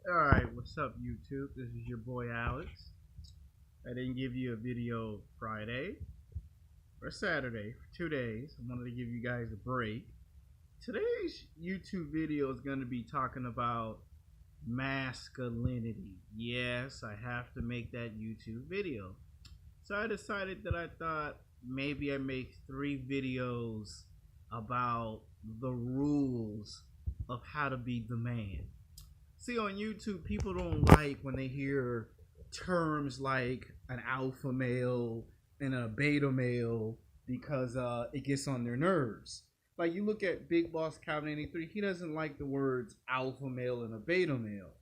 Alright, what's up YouTube? This is your boy Alex. I didn't give you a video Friday or Saturday for 2 days. I wanted to give you guys a break. Today's YouTube video is going to be talking about masculinity. Yes, I have to make that YouTube video. So I decided that I thought maybe I make 3 videos about the rules of how to be the man. See, on YouTube, people don't like when they hear terms like an alpha male and a beta male because it gets on their nerves. Like, you look at Big Boss Calvin 83, he doesn't like the words alpha male and a beta male.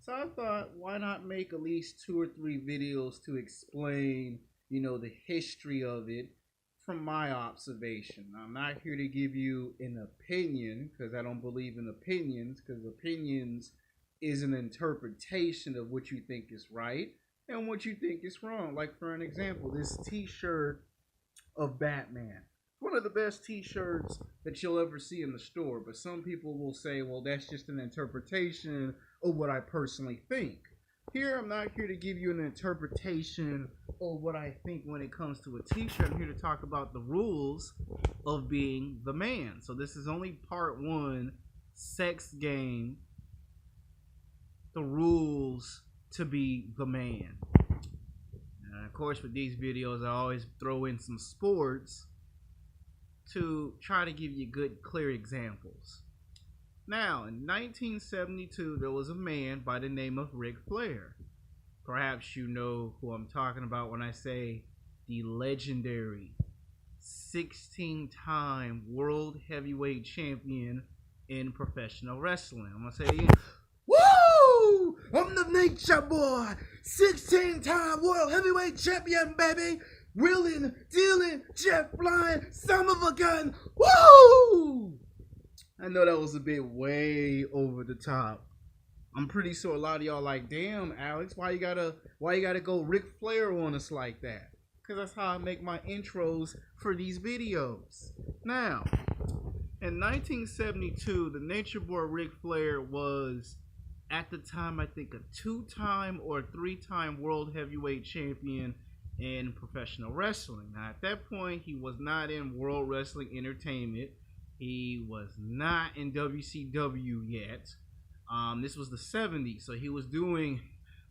So I thought, why not make at least 2 or 3 videos to explain, the history of it from my observation. I'm not here to give you an opinion because I don't believe in opinions, because opinions is an interpretation of what you think is right and what you think is wrong. Like, for an example, this t-shirt of Batman. One of the best t-shirts that you'll ever see in the store, but some people will say, well, that's just an interpretation of what I personally think. Here, I'm not here to give you an interpretation of what I think when it comes to a t-shirt. I'm here to talk about the rules of being the man. So this is only part 1, sex game, the rules to be the man. And of course, with these videos, I always throw in some sports to try to give you good, clear examples. Now, in 1972, there was a man by the name of Ric Flair. Perhaps you know who I'm talking about when I say the legendary 16-time world heavyweight champion in professional wrestling. I'm going to say it again. Woo! I'm the Nature Boy, 16-time world heavyweight champion, baby. Wheeling, dealing, jet flying, son of a gun. Woo! I know that was a bit way over the top. I'm pretty sure a lot of y'all like, damn, Alex, why you gotta go Ric Flair on us like that? Because that's how I make my intros for these videos. Now, in 1972, the Nature Boy Ric Flair was, at the time, I think a 2-time or 3-time world heavyweight champion in professional wrestling. Now, at that point, he was not in World Wrestling Entertainment. He was not in WCW yet. This was the 70s, so he was doing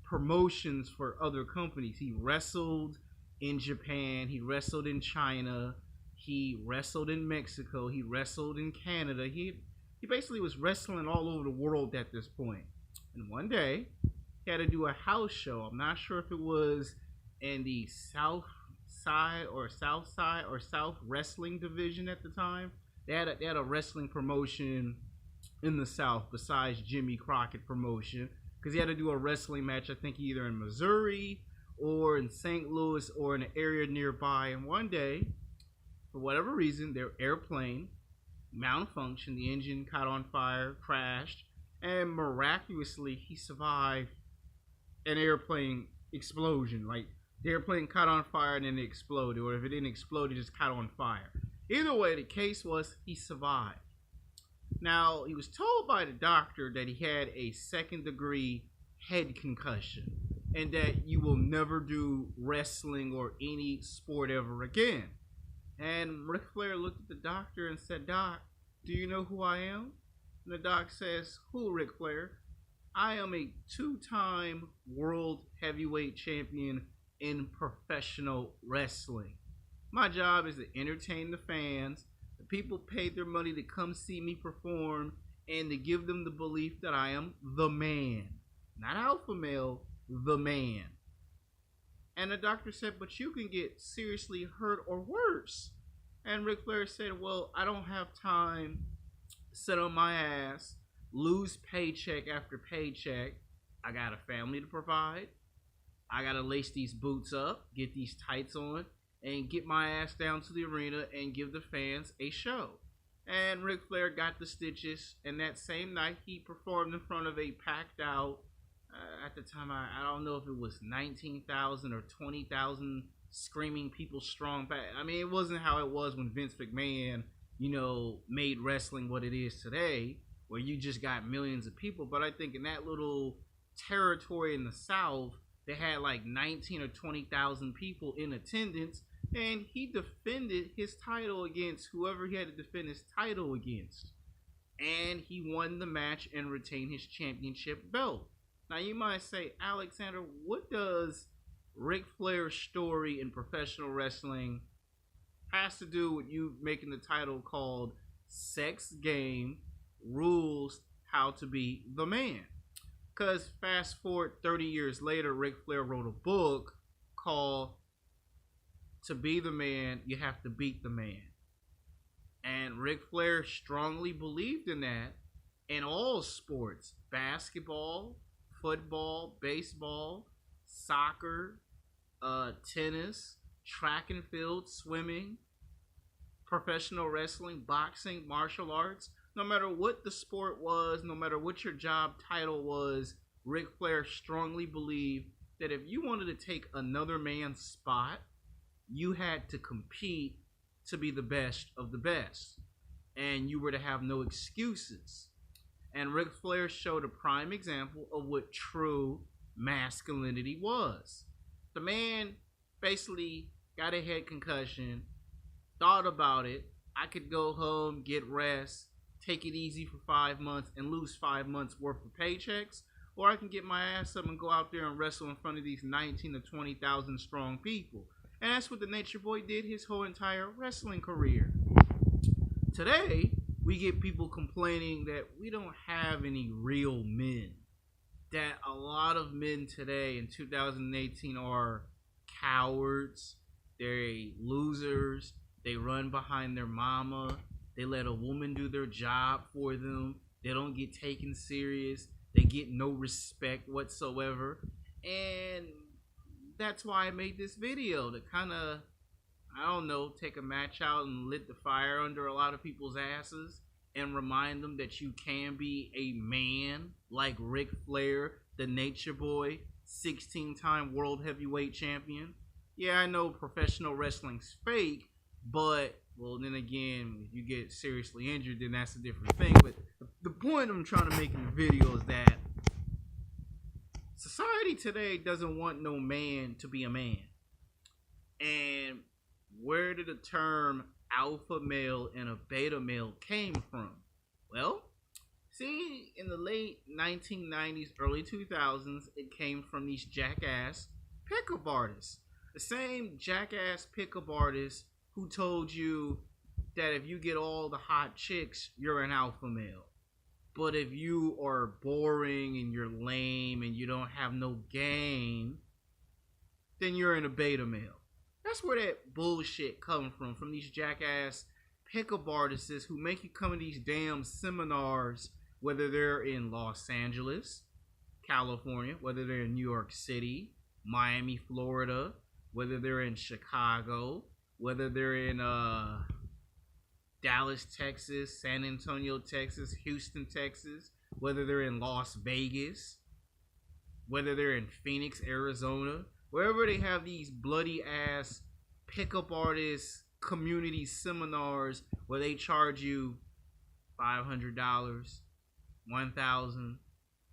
promotions for other companies. He wrestled in Japan. He wrestled in China. He wrestled in Mexico. He wrestled in Canada. He basically was wrestling all over the world at this point. And one day, he had to do a house show. I'm not sure if it was in the South Wrestling division at the time. They had a wrestling promotion in the South besides Jimmy Crockett promotion, because he had to do a wrestling match, I think either in Missouri or in St. Louis or in an area nearby. And one day, for whatever reason, their airplane malfunctioned, the engine caught on fire, crashed, and miraculously he survived an airplane explosion. Like, the airplane caught on fire and then it exploded, or if it didn't explode, it just caught on fire. Either way, the case was he survived. Now, he was told by the doctor that he had a 2nd-degree head concussion and that you will never do wrestling or any sport ever again. And Ric Flair looked at the doctor and said, "Doc, do you know who I am?" And the doc says, "Who, Ric Flair?" "I am a 2-time world heavyweight champion in professional wrestling. My job is to entertain the fans. The people paid their money to come see me perform and to give them the belief that I am the man. Not alpha male, the man." And the doctor said, "But you can get seriously hurt or worse." And Ric Flair said, "Well, I don't have time to sit on my ass, lose paycheck after paycheck. I got a family to provide. I got to lace these boots up, get these tights on, and get my ass down to the arena and give the fans a show." And Ric Flair got the stitches, and that same night he performed in front of a packed out, at the time, I don't know if it was 19,000 or 20,000 screaming people strong. I mean, it wasn't how it was when Vince McMahon, made wrestling what it is today, where you just got millions of people. But I think in that little territory in the South that had like 19 or 20,000 people in attendance, and he defended his title against whoever he had to defend his title against. And he won the match and retained his championship belt. Now you might say, Alexander, what does Ric Flair's story in professional wrestling has to do with you making the title called Sex Game Rules How to Be the Man? Because fast forward 30 years later, Ric Flair wrote a book called To Be the Man, You Have to Beat the Man. And Ric Flair strongly believed in that in all sports: basketball, football, baseball, soccer, tennis, track and field, swimming, professional wrestling, boxing, martial arts. No matter what the sport was, no matter what your job title was, Ric Flair strongly believed that if you wanted to take another man's spot, you had to compete to be the best of the best. And you were to have no excuses. And Ric Flair showed a prime example of what true masculinity was. The man basically got a head concussion, thought about it. I could go home, get rest, take it easy for 5 months, and lose 5 months worth of paychecks. Or I can get my ass up and go out there and wrestle in front of these 19 to 20,000 strong people. And that's what the Nature Boy did his whole entire wrestling career. Today, we get people complaining that we don't have any real men. That a lot of men today in 2018 are cowards. They're losers. They run behind their mama. They let a woman do their job for them. They don't get taken serious. They get no respect whatsoever. And that's why I made this video, to kind of, I don't know, take a match out and lit the fire under a lot of people's asses and remind them that you can be a man like Ric Flair, the Nature Boy, 16-time world heavyweight champion. Yeah, I know professional wrestling's fake, but, well, then again, if you get seriously injured, then that's a different thing. But the point I'm trying to make in the video is that society today doesn't want no man to be a man. And where did the term alpha male and a beta male came from? Well, see, in the late 1990s, early 2000s, it came from these jackass pickup artists. The same jackass pickup artists who told you that if you get all the hot chicks, you're an alpha male. But if you are boring and you're lame and you don't have no game, then you're in a beta male. That's where that bullshit comes from these jackass pickup artists who make you come to these damn seminars, whether they're in Los Angeles, California, whether they're in New York City, Miami, Florida, whether they're in Chicago, whether they're in Dallas, Texas, San Antonio, Texas, Houston, Texas, whether they're in Las Vegas, whether they're in Phoenix, Arizona, wherever they have these bloody ass pickup artists community seminars where they charge you $500, $1,000,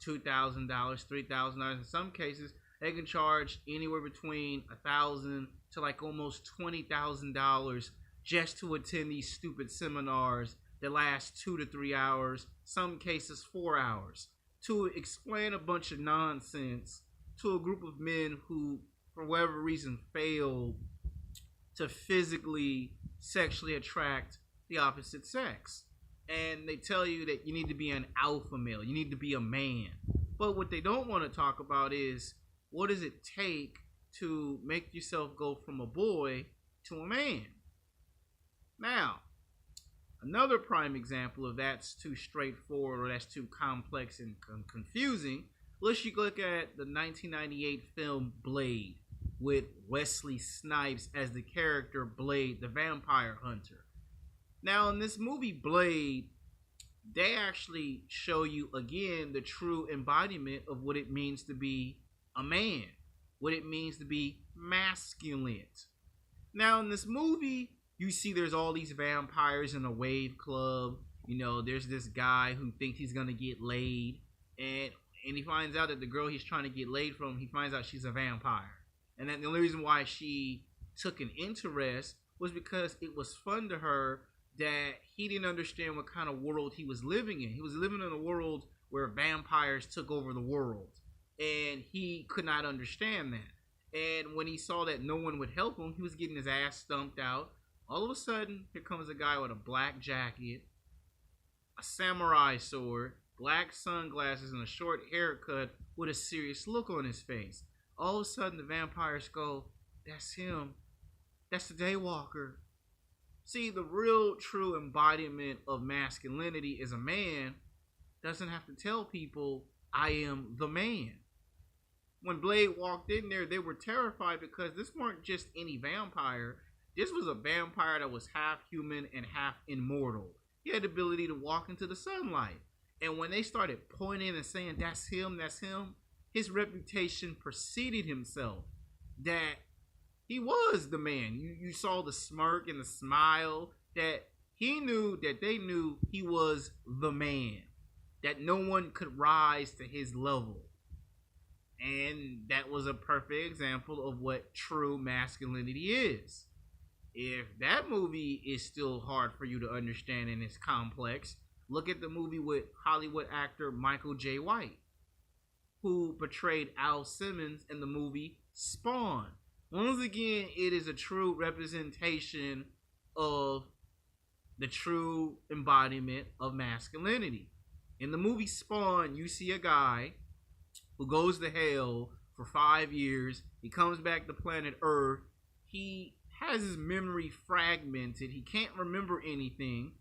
$2,000, $3,000. In some cases, they can charge anywhere between $1,000 to like almost $20,000 just to attend these stupid seminars that last 2 to 3 hours, some cases 4 hours, to explain a bunch of nonsense to a group of men who, for whatever reason, failed to physically, sexually attract the opposite sex. And they tell you that you need to be an alpha male, you need to be a man. But what they don't want to talk about is, what does it take to make yourself go from a boy to a man? Now, another prime example of that's too straightforward or that's too complex and confusing, let's look at the 1998 film Blade with Wesley Snipes as the character Blade, the vampire hunter. Now, in this movie Blade, they actually show you again the true embodiment of what it means to be a man, what it means to be masculine. Now, in this movie, you see there's all these vampires in a wave club. You know, there's this guy who thinks he's gonna get laid, and and he finds out that the girl he's trying to get laid from, he finds out she's a vampire. And then the only reason why she took an interest was because it was fun to her that he didn't understand what kind of world he was living in. He was living in a world where vampires took over the world, and he could not understand that. And when he saw that no one would help him, he was getting his ass stumped out. All of a sudden, here comes a guy with a black jacket, a samurai sword, black sunglasses, and a short haircut with a serious look on his face. All of a sudden, the vampires go, "That's him. That's the Daywalker." See, the real true embodiment of masculinity is a man doesn't have to tell people, "I am the man." When Blade walked in there, they were terrified because this weren't just any vampire. This was a vampire that was half human and half immortal. He had the ability to walk into the sunlight. And when they started pointing and saying, that's him, his reputation preceded himself. That he was the man. You saw the smirk and the smile. That he knew that they knew he was the man. That no one could rise to his level. And that was a perfect example of what true masculinity is. If that movie is still hard for you to understand and it's complex, look at the movie with Hollywood actor Michael J. White, who portrayed Al Simmons in the movie Spawn. Once again, it is a true representation of the true embodiment of masculinity. In the movie Spawn, you see a guy who goes to hell for 5 years. He comes back to planet Earth. He has his memory fragmented. He can't remember anything.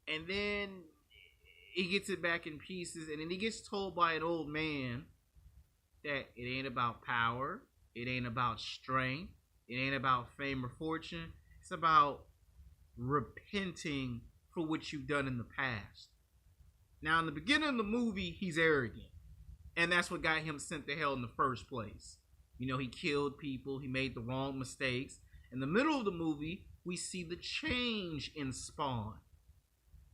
And then he gets it back in pieces. And then he gets told by an old man that it ain't about power. It ain't about strength. It ain't about fame or fortune. It's about repenting for what you've done in the past. Now, in the beginning of the movie, he's arrogant. And that's what got him sent to hell in the first place. You know, he killed people. He made the wrong mistakes. In the middle of the movie, we see the change in Spawn.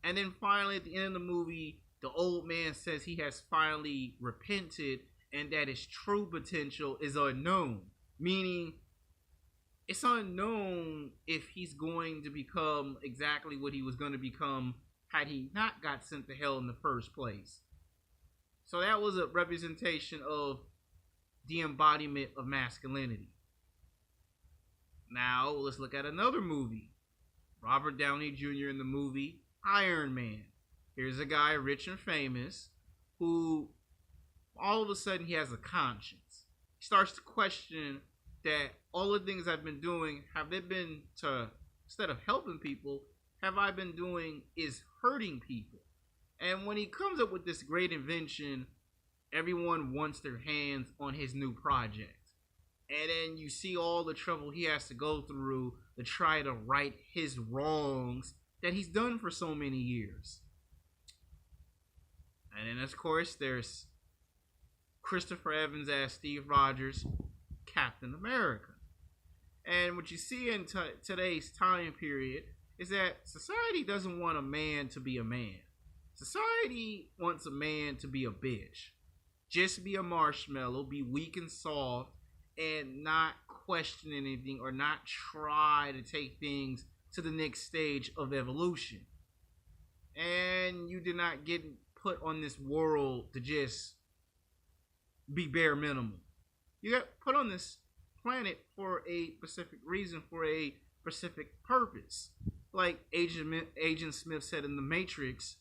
And then finally, at the end of the movie, the old man says he has finally repented and that his true potential is unknown. Meaning, it's unknown if he's going to become exactly what he was going to become had he not got sent to hell in the first place. So that was a representation of the embodiment of masculinity. Now, let's look at another movie. Robert Downey Jr. in the movie Iron Man. Here's a guy rich and famous who all of a sudden he has a conscience. He starts to question that all the things I've been doing, have they been to, instead of helping people, have I been doing is hurting people. And when he comes up with this great invention, everyone wants their hands on his new project. And then you see all the trouble he has to go through to try to right his wrongs that he's done for so many years. And then, of course, there's Christopher Evans as Steve Rogers, Captain America. And what you see in today's time period is that society doesn't want a man to be a man. Society wants a man to be a bitch. Just be a marshmallow, be weak and soft, and not question anything or not try to take things to the next stage of evolution. And you did not get put on this world to just be bare minimum. You got put on this planet for a specific reason, for a specific purpose. Like Agent Smith said in The Matrix,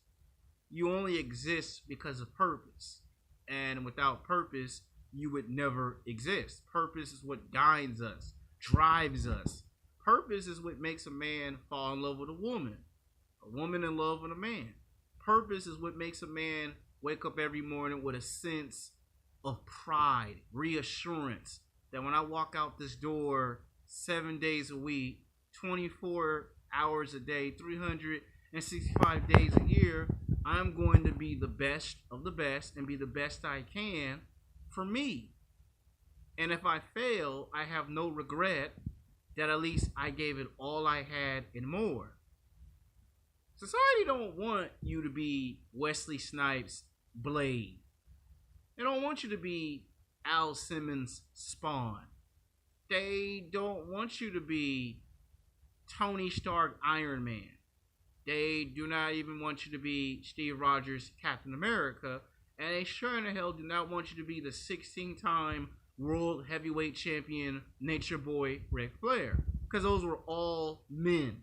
you only exist because of purpose. And without purpose, you would never exist. Purpose is what guides us, drives us. Purpose is what makes a man fall in love with a woman in love with a man. Purpose is what makes a man wake up every morning with a sense of pride, reassurance that when I walk out this door 7 days a week, 24 hours a day, 365 days a year, I'm going to be the best of the best and be the best I can for me. And if I fail, I have no regret that at least I gave it all I had and more. Society don't want you to be Wesley Snipes' Blade. They don't want you to be Al Simmons' Spawn. They don't want you to be Tony Stark Iron Man. They do not even want you to be Steve Rogers Captain America. And they sure in the hell do not want you to be the 16-time World Heavyweight Champion Nature Boy Ric Flair. Because those were all men.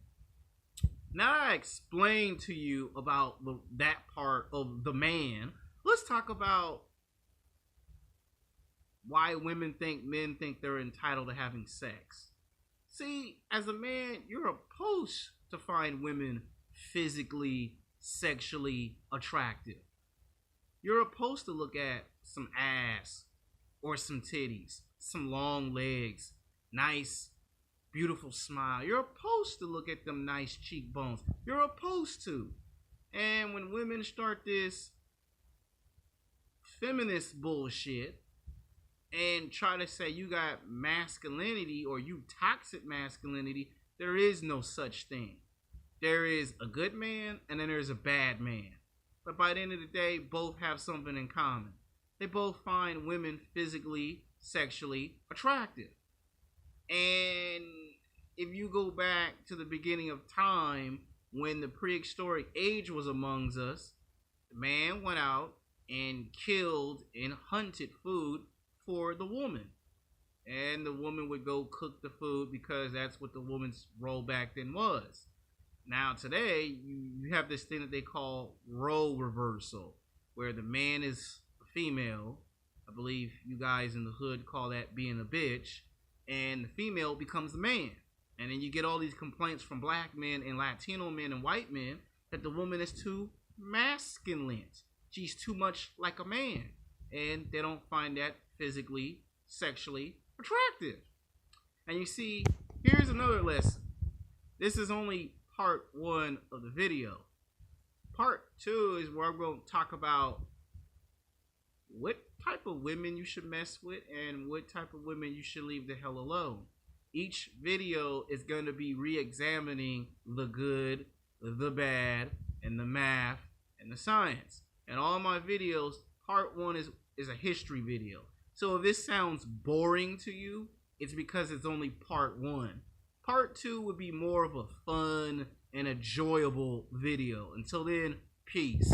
Now that I explained to you about that part of the man, let's talk about why women think men think they're entitled to having sex. See, as a man, you're supposed to find women physically, sexually attractive. You're supposed to look at some ass or some titties, some long legs, nice, beautiful smile. You're supposed to look at them nice cheekbones. You're supposed to. And when women start this feminist bullshit and try to say you got masculinity or you toxic masculinity, there is no such thing. There is a good man and then there's a bad man. But by the end of the day, both have something in common. They both find women physically, sexually attractive. And if you go back to the beginning of time, when the prehistoric age was amongst us, the man went out and killed and hunted food for the woman. And the woman would go cook the food because that's what the woman's role back then was. Now today, you have this thing that they call role reversal, where the man is a female. I believe you guys in the hood call that being a bitch. And the female becomes the man. And then you get all these complaints from black men and Latino men and white men that the woman is too masculine. She's too much like a man. And they don't find that physically, sexually attractive. And you see, here's another lesson. This is only part 1 of the video. Part 2 is where I'm going to talk about what type of women you should mess with and what type of women you should leave the hell alone. Each video is going to be re-examining the good, the bad, and the math, and the science. And all my videos, part 1 is a history video. So if this sounds boring to you, it's because it's only part 1. Part 2 would be more of a fun and enjoyable video. Until then, peace.